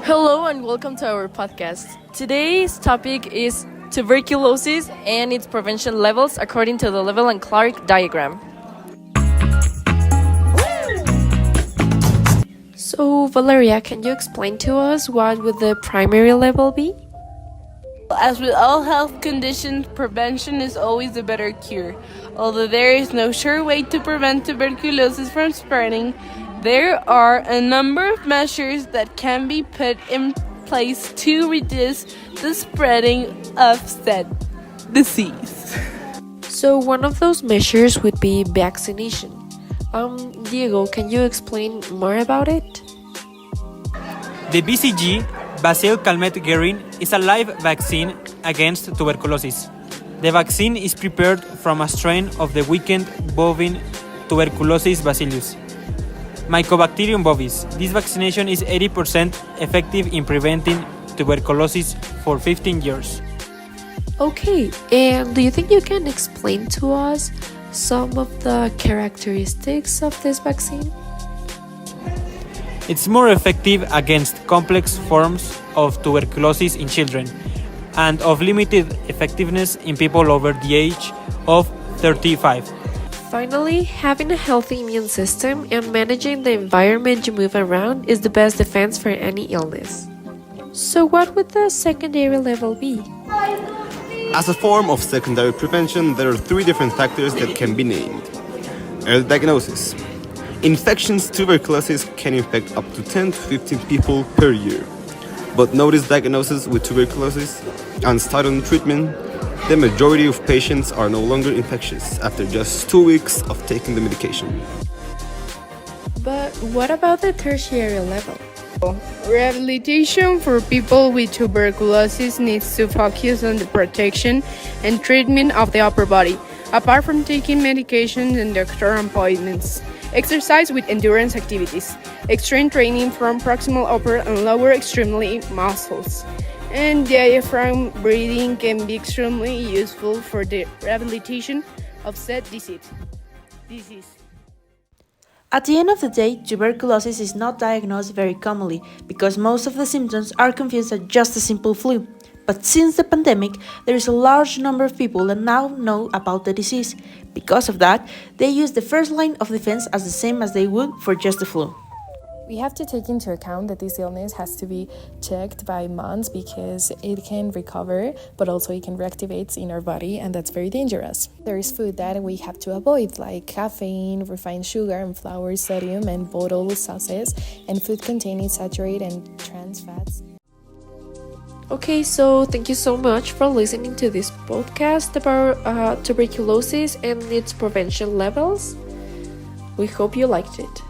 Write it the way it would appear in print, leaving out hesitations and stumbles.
Hello and welcome to our podcast. Today's topic is tuberculosis and its prevention levels according to the Level and Clark diagram. So, Valeria, can you explain to us what would the primary level be? As with all health conditions, prevention is always a better cure. Although there is no sure way to prevent tuberculosis from spreading, there are a number of measures that can be put in place to reduce the spreading of said disease. So, one of those measures would be vaccination. Diego, can you explain more about it? The BCG, Bacille Calmette Guerin, is a live vaccine against tuberculosis. The vaccine is prepared from a strain of the weakened bovine tuberculosis bacillus, Mycobacterium bovis. This vaccination is 80% effective in preventing tuberculosis for 15 years. Okay, and do you think you can explain to us some of the characteristics of this vaccine? It's more effective against complex forms of tuberculosis in children and of limited effectiveness in people over the age of 35. Finally, having a healthy immune system and managing the environment you move around is the best defense for any illness. So what would the secondary level be? As a form of secondary prevention, there are three different factors that can be named. Early diagnosis. Infections tuberculosis can infect up to 10 to 15 people per year. But notice diagnosis with tuberculosis and start on treatment, the majority of patients are no longer infectious after just 2 weeks of taking the medication. But what about the tertiary level? Rehabilitation for people with tuberculosis needs to focus on the protection and treatment of the upper body, apart from taking medications and doctor appointments. Exercise with endurance activities, extreme training from proximal upper and lower extremity muscles, and diaphragm breathing can be extremely useful for the rehabilitation of said disease. At the end of the day, tuberculosis is not diagnosed very commonly because most of the symptoms are confused as just a simple flu. But since the pandemic, there is a large number of people that now know about the disease. Because of that, they use the first line of defense as the same as they would for just the flu. We have to take into account that this illness has to be checked by months because it can recover, but also it can reactivate in our body, and that's very dangerous. There is food that we have to avoid, like caffeine, refined sugar and flour, sodium, and bottled sauces, and food containing saturated and trans fats. Okay, so thank you so much for listening to this podcast about tuberculosis and its prevention levels. We hope you liked it.